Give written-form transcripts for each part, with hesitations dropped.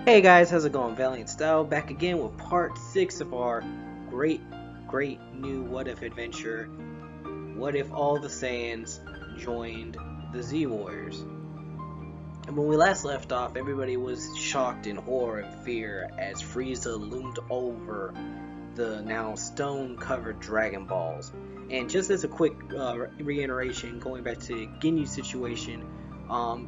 Hey guys, how's it going? Valiant Style back again with part 6 of our great, great new What If adventure. What if all the Saiyans joined the Z Warriors? And when we last left off, everybody was shocked in horror and fear as Frieza loomed over the now stone-covered Dragon Balls. And just as a quick reiteration, going back to Ginyu's situation,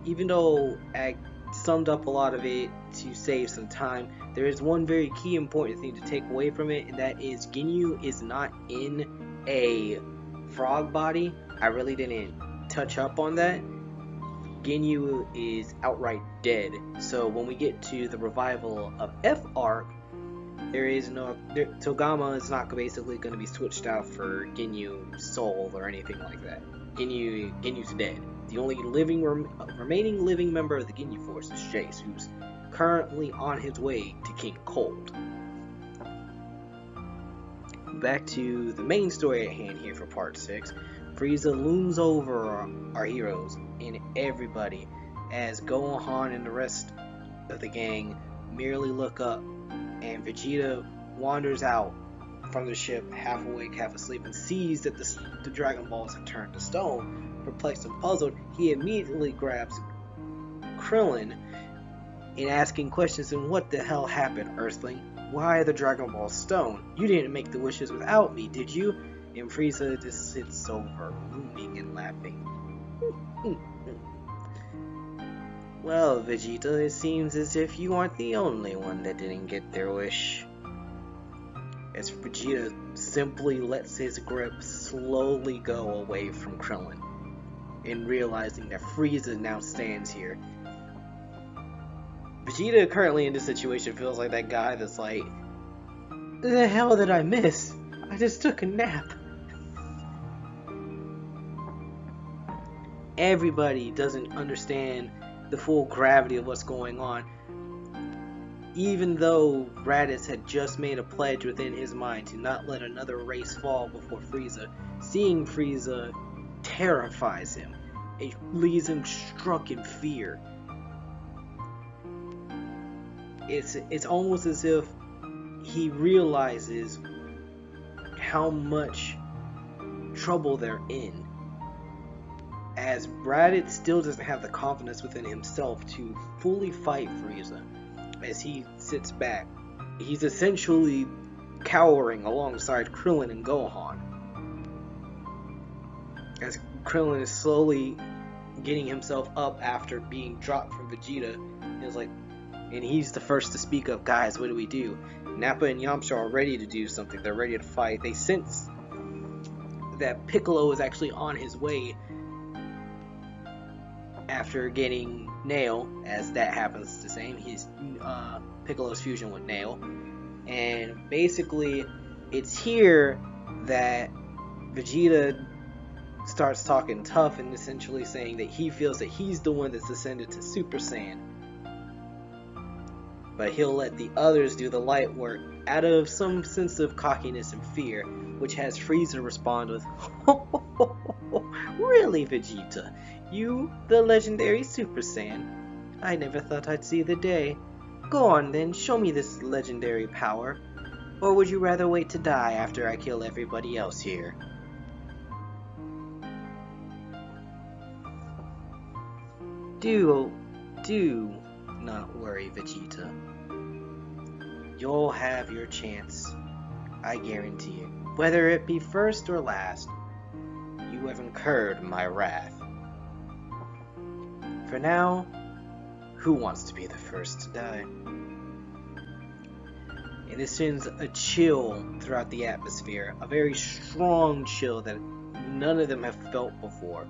even though I summed up a lot of it to save some time, there is one very key important thing to take away from it, and that is Ginyu is not in a frog body. I really didn't touch up on that. Ginyu is outright dead. So when we get to the revival of F arc, there is no Togama is not basically going to be switched out for Ginyu's soul or anything like that. Ginyu's dead. The only remaining living member of the Ginyu Force is Jace, who's currently on his way to King Cold. Back to the main story at hand here for part 6. Frieza looms over our heroes and everybody as Gohan and the rest of the gang merely look up, and Vegeta wanders out from the ship, half awake, half asleep, and sees that the Dragon Balls have turned to stone. Perplexed and puzzled, he immediately grabs Krillin and asking questions, and what the hell happened, Earthling? Why are the Dragon Balls stone? You didn't make the wishes without me, did you? And Frieza just sits over, looming and laughing. Well, Vegeta, it seems as if you aren't the only one that didn't get their wish. As Vegeta simply lets his grip slowly go away from Krillin, and realizing that Frieza now stands here. Vegeta currently in this situation feels like that guy that's like, the hell did I miss? I just took a nap. Everybody doesn't understand the full gravity of what's going on. Even though Raditz had just made a pledge within his mind to not let another race fall before Frieza, seeing Frieza terrifies him. It leaves him struck in fear. It's almost as if he realizes how much trouble they're in, as Raditz still doesn't have the confidence within himself to fully fight Frieza. As he sits back, he's essentially cowering alongside Krillin and Gohan, as Krillin is slowly getting himself up after being dropped from Vegeta. And he's the first to speak up. Guys, what do we do? Nappa and Yamcha are ready to do something. They're ready to fight. They sense that Piccolo is actually on his way after getting Nail, as that happens the same. He's Piccolo's fusion with Nail. And basically, it's here that Vegeta starts talking tough and essentially saying that he feels that he's the one that's ascended to Super Saiyan, but he'll let the others do the light work out of some sense of cockiness and fear, which has Frieza respond with, really, Vegeta? You, the legendary Super Saiyan? I never thought I'd see the day. Go on then, show me this legendary power. Or would you rather wait to die after I kill everybody else here? Do not worry, Vegeta. You'll have your chance, I guarantee it. Whether it be first or last, you have incurred my wrath. For now, who wants to be the first to die? And this sends a chill throughout the atmosphere, a very strong chill that none of them have felt before,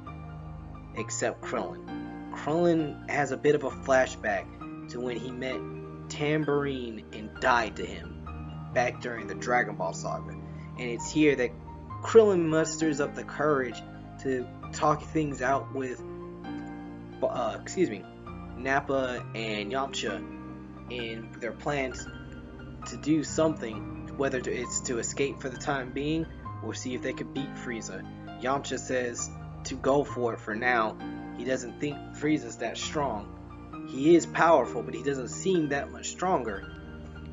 except Krillin. Krillin has a bit of a flashback to when he met Tambourine and died to him back during the Dragon Ball Saga. And it's here that Krillin musters up the courage to talk things out with Nappa and Yamcha in their plans to do something, whether it's to escape for the time being or see if they could beat Frieza. Yamcha says to go for it for now. He doesn't think Frieza's that strong. he is powerful, but he doesn't seem that much stronger.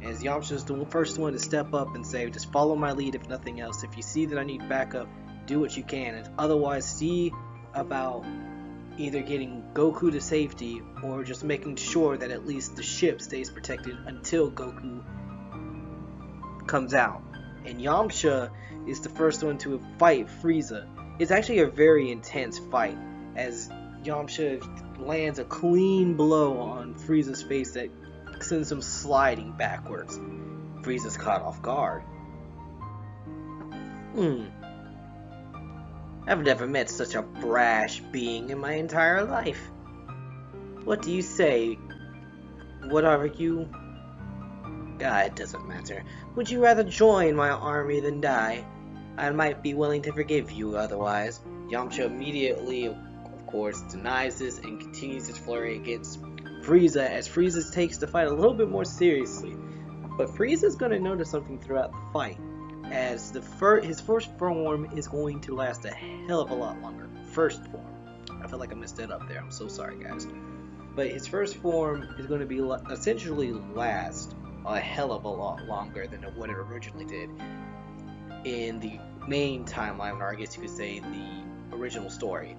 As Yamcha's the first one to step up and say, just follow my lead if nothing else. If you see that I need backup, do what you can. And otherwise, see about either getting Goku to safety or just making sure that at least the ship stays protected until Goku comes out. And Yamcha is the first one to fight Frieza. It's actually a very intense fight, as Yamcha lands a clean blow on Frieza's face that sends him sliding backwards. Frieza's caught off guard. I've never met such a brash being in my entire life. What do you say? What are you? It doesn't matter. Would you rather join my army than die? I might be willing to forgive you otherwise. Yamcha immediately, of course, denies this and continues his flurry against Frieza, as Frieza takes the fight a little bit more seriously. But Frieza's going to notice something throughout the fight, as his first form is going to last a hell of a lot longer. First form. I feel like I messed that up there. I'm so sorry, guys. But his first form is going to be essentially last a hell of a lot longer than what it originally did in the main timeline, or I guess you could say the original story,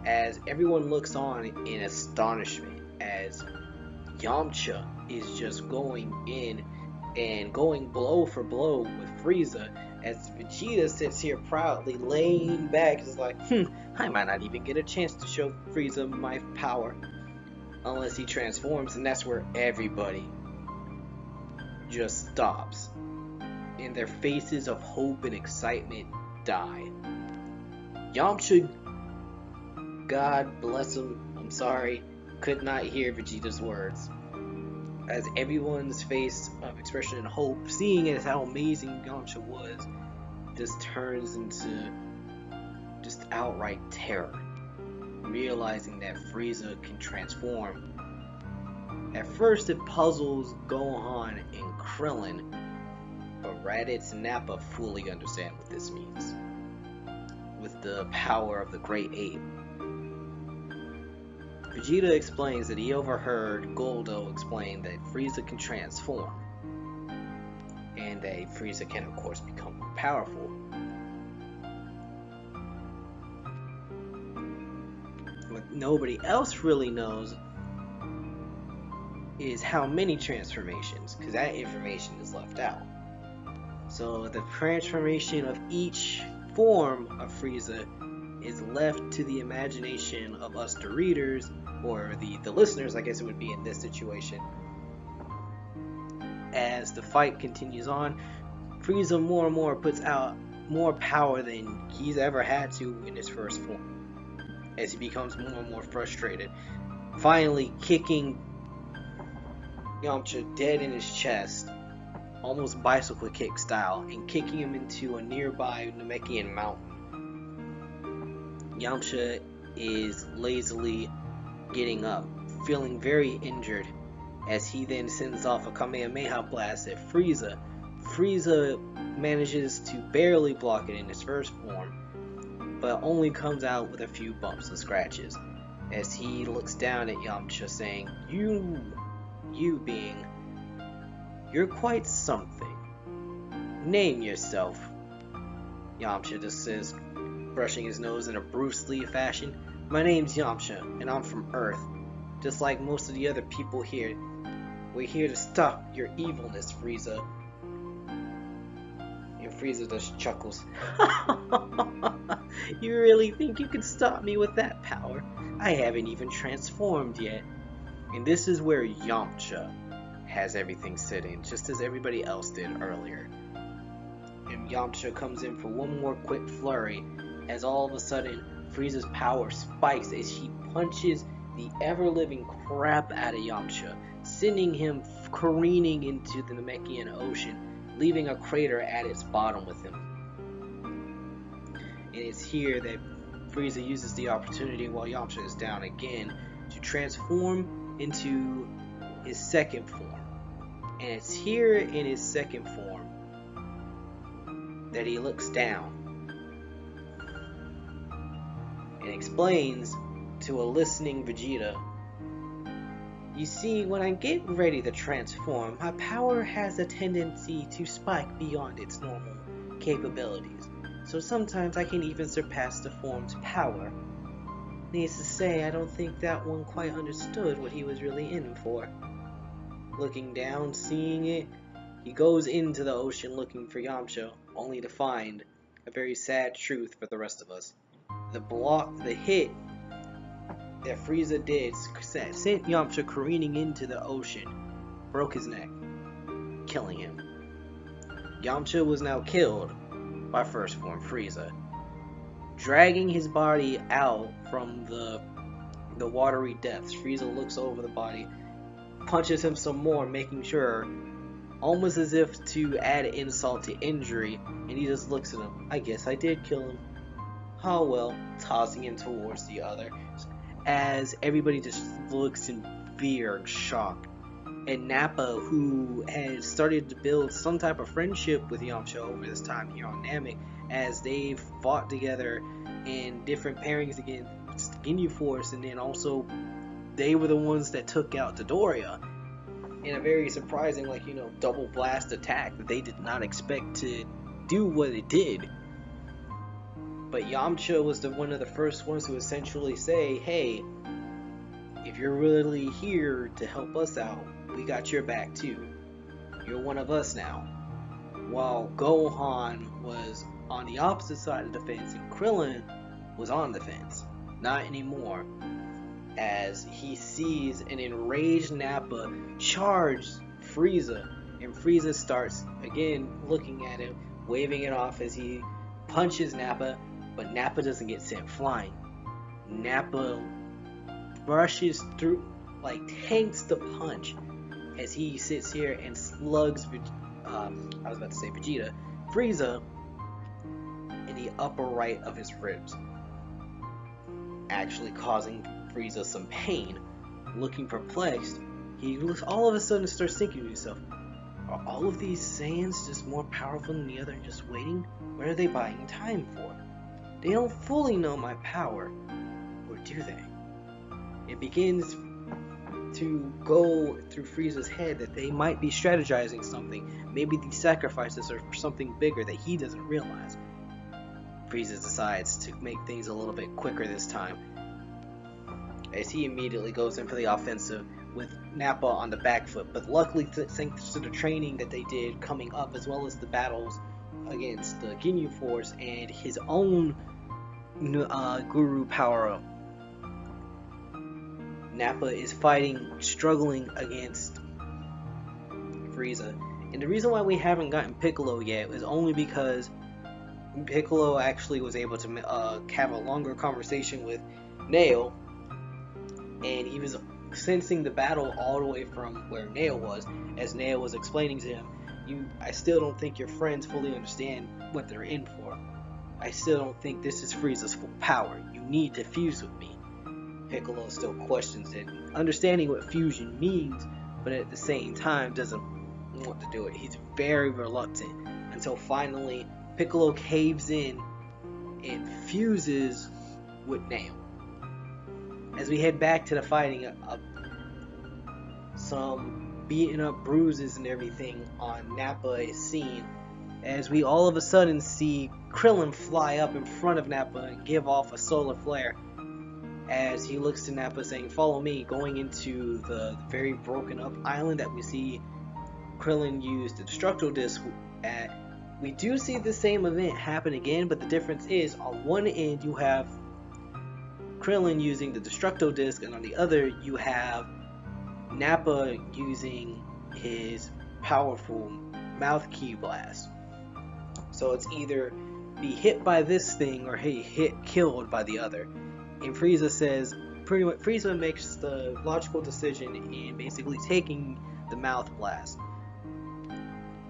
as everyone looks on in astonishment as Yamcha is just going in and going blow for blow with Frieza, as Vegeta sits here proudly laying back, is like, I might not even get a chance to show Frieza my power unless he transforms. And that's where everybody just stops, and their faces of hope and excitement die. Yamcha, God bless him, I'm sorry, could not hear Vegeta's words, as everyone's face of expression and hope, seeing as how amazing Yamcha was, just turns into just outright terror, realizing that Frieza can transform. At first it puzzles Gohan and Krillin, but Raditz and Nappa fully understand what this means, with the power of the Great Ape. Vegeta explains that he overheard Goldo explain that Frieza can transform, and that Frieza can of course become more powerful. What nobody else really knows is how many transformations, because that information is left out. So the transformation of each form of Frieza is left to the imagination of us, the readers, or the listeners, I guess it would be in this situation. As the fight continues on, Frieza more and more puts out more power than he's ever had to in his first form, as he becomes more and more frustrated, finally kicking Yamcha dead in his chest, almost bicycle kick style, and kicking him into a nearby Namekian mountain. Yamcha is lazily getting up, feeling very injured, as he then sends off a Kamehameha blast at Frieza. Frieza manages to barely block it in his first form, but only comes out with a few bumps and scratches, as he looks down at Yamcha saying, You being, you're quite something. Name yourself. Yamcha just says, brushing his nose in a Bruce Lee fashion. My name's Yamcha, and I'm from Earth. Just like most of the other people here, we're here to stop your evilness, Frieza. And Frieza just chuckles. You really think you can stop me with that power? I haven't even transformed yet. And this is where Yamcha has everything sitting, just as everybody else did earlier. And Yamcha comes in for one more quick flurry, as all of a sudden Frieza's power spikes as he punches the ever-living crap out of Yamcha, sending him careening into the Namekian Ocean, leaving a crater at its bottom with him. And it's here that Frieza uses the opportunity while Yamcha is down again to transform into his second form. And it's here in his second form that he looks down and explains to a listening Vegeta You see, when I get ready to transform, my power has a tendency to spike beyond its normal capabilities, so sometimes I can even surpass the form's power. Needless to say, I don't think that one quite understood what he was really in for. Looking down, seeing it, he goes into the ocean looking for Yamcha, only to find a very sad truth for the rest of us. The hit that Frieza did sent Yamcha careening into the ocean, broke his neck, killing him. Yamcha was now killed by first form Frieza, dragging his body out from the watery depths. Frieza looks over the body, punches him some more, making sure, almost as if to add insult to injury, and he just looks at him. I guess I did kill him. Oh well, tossing him towards the other, as everybody just looks in fear and shock. And Nappa, who had started to build some type of friendship with Yamcha over this time here on Namek, as they've fought together in different pairings against Ginyu Force, and then also they were the ones that took out Dodoria in a very surprising, double blast attack that they did not expect to do what it did. But Yamcha was one of the first ones to essentially say, hey, if you're really here to help us out, we got your back too. You're one of us now. While Gohan was on the opposite side of the fence and Krillin was on the fence. Not anymore, as he sees an enraged Nappa charge Frieza, and Frieza starts again looking at him, waving it off as he punches Nappa, but Nappa doesn't get sent flying. Nappa brushes through, tanks the punch as he sits here and slugs Vegeta, Frieza in the upper right of his ribs, actually causing Frieza some pain. Looking perplexed, he all of a sudden starts thinking to himself, are all of these Saiyans just more powerful than the other and just waiting? What are they buying time for? They don't fully know my power, or do they? It begins to go through Frieza's head that they might be strategizing something. Maybe these sacrifices are for something bigger that he doesn't realize. Frieza decides to make things a little bit quicker this time, as he immediately goes in for the offensive with Nappa on the back foot. But luckily, thanks to the training that they did coming up, as well as the battles against the Ginyu Force and his own Guru power-up, Nappa is struggling against Frieza. And the reason why we haven't gotten Piccolo yet is only because Piccolo actually was able to have a longer conversation with Nail, and he was sensing the battle all the way from where Nail was, as Nail was explaining to him, I still don't think your friends fully understand what they're in for. I still don't think this is Frieza's full power. You need to fuse with me. Piccolo still questions it, understanding what fusion means, but at the same time doesn't want to do it. He's very reluctant, until finally Piccolo caves in and fuses with Nail. As we head back to the fighting, some beaten up bruises and everything on Nappa is seen, as we all of a sudden see Krillin fly up in front of Nappa and give off a solar flare, as he looks to Nappa saying, follow me, going into the very broken up island that we see Krillin use the Destructo Disc at. We do see the same event happen again, but the difference is, on one end you have Krillin using the Destructo Disc, and on the other you have Nappa using his powerful mouth ki blast. So it's either be hit by this thing or killed by the other. And Frieza says, pretty much, Frieza makes the logical decision in basically taking the mouth blast,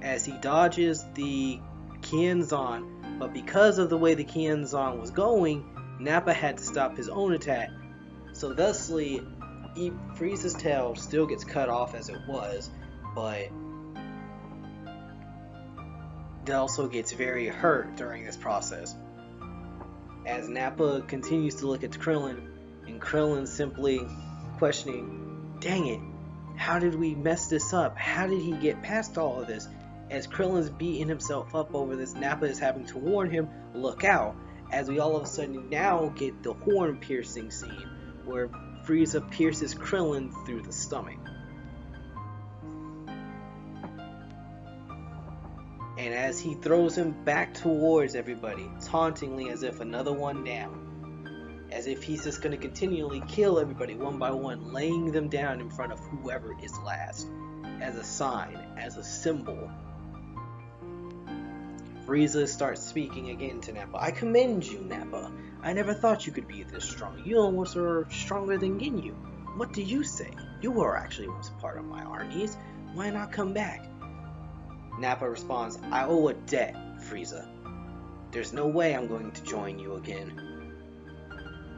as he dodges the Kienzan, but because of the way the Kienzan was going, Nappa had to stop his own attack. So thusly, Frieza's tail still gets cut off as it was, but it also gets very hurt during this process. As Nappa continues to look at Krillin, and Krillin simply questioning, dang it, How did we mess this up? How did he get past all of this? As Krillin's beating himself up over this, Nappa is having to warn him, look out, as we all of a sudden now get the horn piercing scene where Frieza pierces Krillin through the stomach. And as he throws him back towards everybody, tauntingly as if another one down, as if he's just going to continually kill everybody one by one, laying them down in front of whoever is last, as a sign, as a symbol. Frieza starts speaking again to Nappa. I commend you, Nappa. I never thought you could be this strong. You almost are stronger than Ginyu. What do you say? You were actually once a part of my armies. Why not come back? Nappa responds, I owe a debt, Frieza. There's no way I'm going to join you again.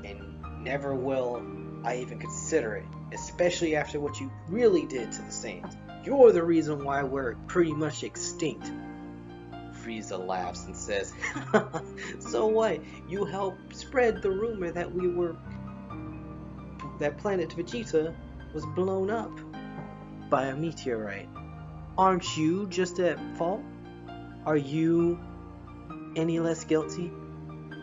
And never will I even consider it, especially after what you really did to the Saiyans. You're the reason why we're pretty much extinct. Frieza laughs and says, so what? You helped spread the rumor that that planet Vegeta was blown up by a meteorite. Aren't you just at fault? Are you any less guilty?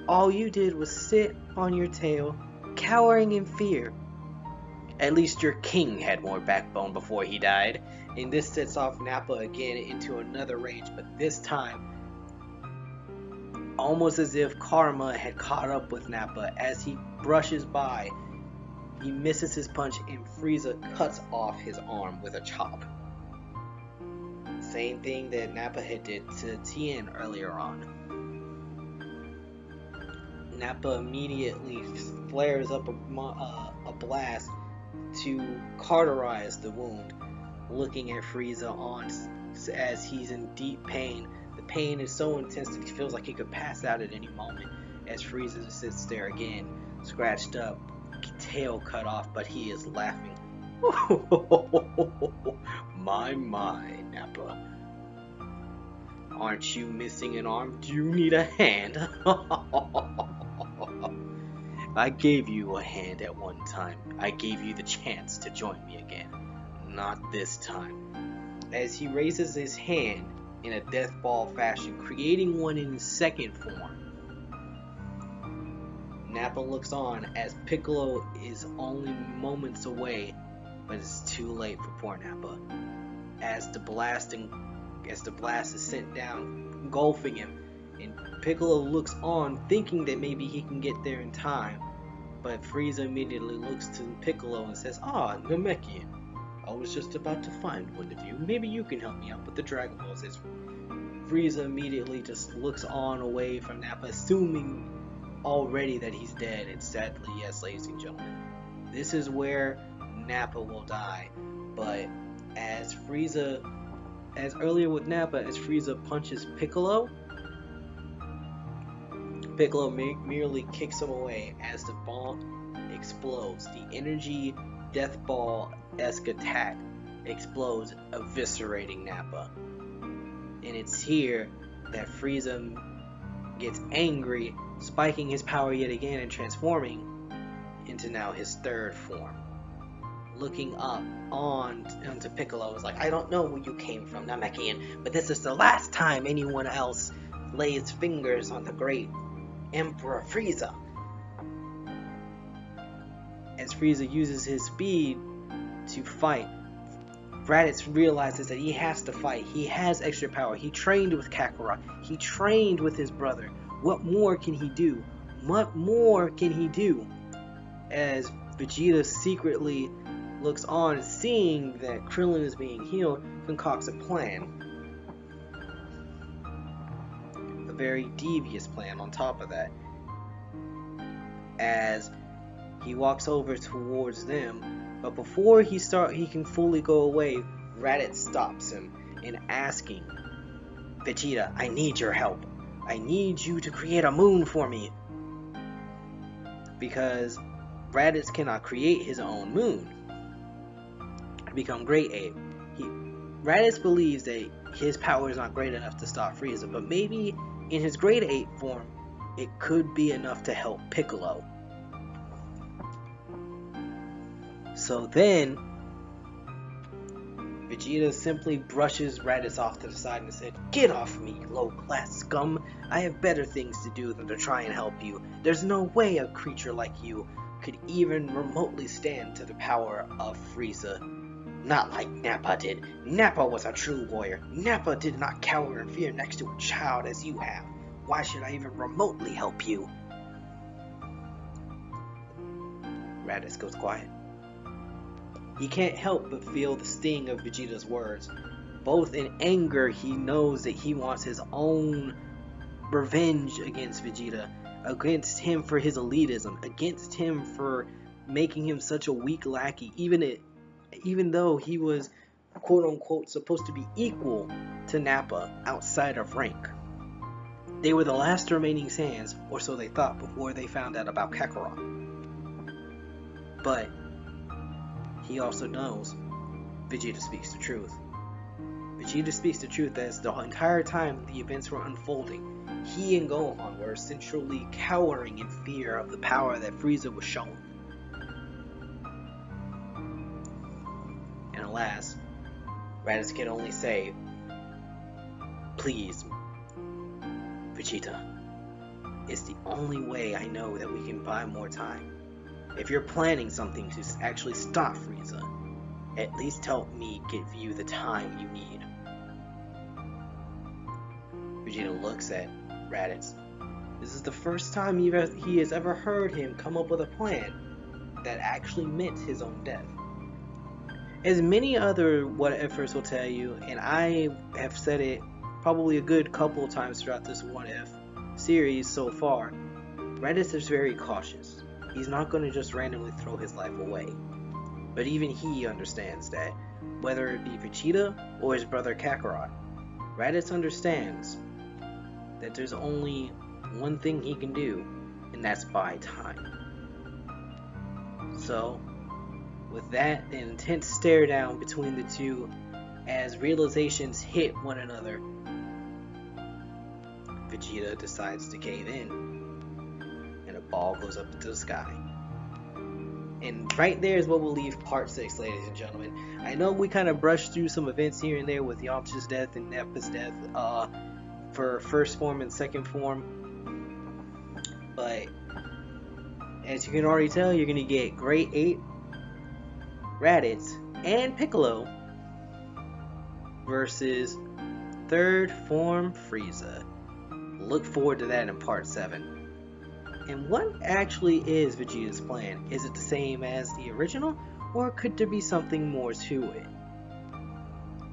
All you did was sit on your tail, cowering in fear. At least your king had more backbone before he died. And this sets off Nappa again into another rage, but this time almost as if karma had caught up with Nappa. As he brushes by, he misses his punch and Frieza cuts off his arm with a chop. Same thing that Nappa had did to Tien earlier on. Nappa immediately flares up a blast to cauterize the wound, looking at Frieza on as he's in deep pain. The pain is so intense that he feels like he could pass out at any moment as Frieza sits there again, scratched up, tail cut off, but he is laughing. My, Nappa. Aren't you missing an arm? Do you need a hand? I gave you a hand at one time. I gave you the chance to join me again. Not this time. As he raises his hand in a death ball fashion, creating one in his second form, Nappa looks on as Piccolo is only moments away, but it's too late for poor Nappa. As the blast is sent down, engulfing him, and Piccolo looks on, thinking that maybe he can get there in time, but Frieza immediately looks to Piccolo and says, "Ah, Namekian, I was just about to find one of you. Maybe you can help me out with the Dragon Balls." As Frieza immediately just looks on away from Nappa, assuming already that he's dead, and sadly, yes, ladies and gentlemen, this is where Nappa will die. But as earlier with Nappa, as Frieza punches Piccolo, Piccolo merely kicks him away as the bomb explodes. The energy death ball-esque attack explodes, eviscerating Nappa. And it's here that Frieza gets angry, spiking his power yet again and transforming into now his third form. Looking up onto Piccolo is like, I don't know where you came from, Namekian, but this is the last time anyone else lays fingers on the great Emperor Frieza. As Frieza uses his speed to fight, Raditz realizes that he has to fight. He has extra power. He trained with Kakarot. He trained with his brother. What more can he do? What more can he do? As Vegeta secretly looks on, seeing that Krillin is being healed, concocts a plan. A very devious plan on top of that. As he walks over towards them, but before he can fully go away, Raditz stops him in asking, Vegeta, I need your help. I need you to create a moon for me. Because Raditz cannot create his own moon to become Great Ape. Raditz believes that his power is not great enough to stop Frieza, but maybe in his Great Ape form, it could be enough to help Piccolo. So then, Vegeta simply brushes Raditz off to the side and said, "Get off me, low-class scum. I have better things to do than to try and help you. There's no way a creature like you could even remotely stand to the power of Frieza. Not like Nappa did. Nappa was a true warrior. Nappa did not cower in fear next to a child as you have. Why should I even remotely help you?" Raditz goes quiet. He can't help but feel the sting of Vegeta's words. Both in anger, he knows that he wants his own revenge against Vegeta, against him for his elitism, against him for making him such a weak lackey, even though he was quote-unquote supposed to be equal to Nappa outside of rank. They were the last remaining Saiyans, or so they thought before they found out about Kakarot. But he also knows Vegeta speaks the truth. Vegeta speaks the truth as the entire time the events were unfolding, he and Gohan were essentially cowering in fear of the power that Frieza was showing. And alas, Raditz can only say, "Please, Vegeta, it's the only way I know that we can buy more time. If you're planning something to actually stop Frieza, at least help me give you the time you need." Vegeta looks at Raditz. This is the first time he has ever heard him come up with a plan that actually meant his own death. As many other what-ifers will tell you, and I have said it probably a good couple of times throughout this what-if series so far, Raditz is very cautious. He's not going to just randomly throw his life away. But even he understands that, whether it be Vegeta or his brother Kakarot, Raditz understands that there's only one thing he can do, and that's buy time. So, with that, an intense stare down between the two as realizations hit one another, Vegeta decides to cave in, and a ball goes up into the sky. And right there is what we'll leave part 6, ladies and gentlemen. I know we kind of brushed through some events here and there with Yamcha's death and Nappa's death for first form and second form, but as you can already tell, you're going to get Grade 8 Raditz and Piccolo versus third form Frieza. Look forward to that in part 7. And what actually is Vegeta's plan? Is it the same as the original, or could there be something more to it?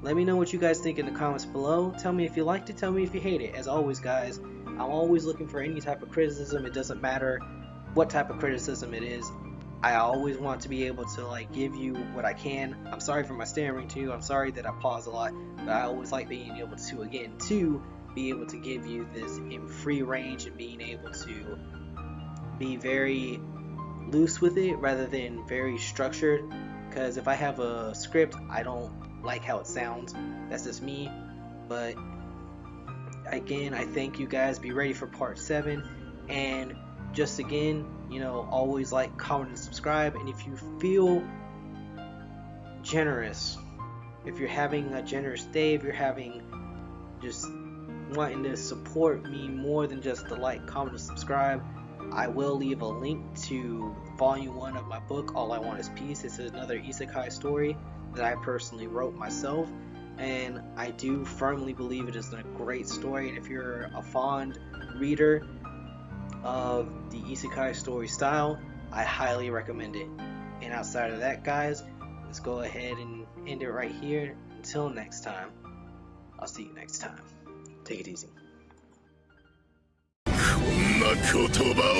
Let me know what you guys think in the comments below. Tell me if you liked it, tell me if you hate it. As always, guys, I'm always looking for any type of criticism. It doesn't matter what type of criticism it is. I always want to be able to give you what I can. I'm sorry for my stammering too. I'm sorry that I pause a lot, but I always like being able to be able to give you this in free range and being able to be very loose with it rather than very structured, because if I have a script, I don't like how it sounds. That's just me. But again, I thank you guys. Be ready for part 7, and just again, always like, comment, and subscribe. And if you feel generous, if you're having a generous day, if you're having just wanting to support me more than just the like, comment, and subscribe, I will leave a link to volume 1 of my book, All I Want Is Peace. This is another isekai story that I personally wrote myself, and I do firmly believe it is a great story. And if you're a fond reader of the isekai story style, I highly recommend it. And outside of that, guys, let's go ahead and end it right here. Until next time, I'll see you next time. Take it easy. こんな言葉を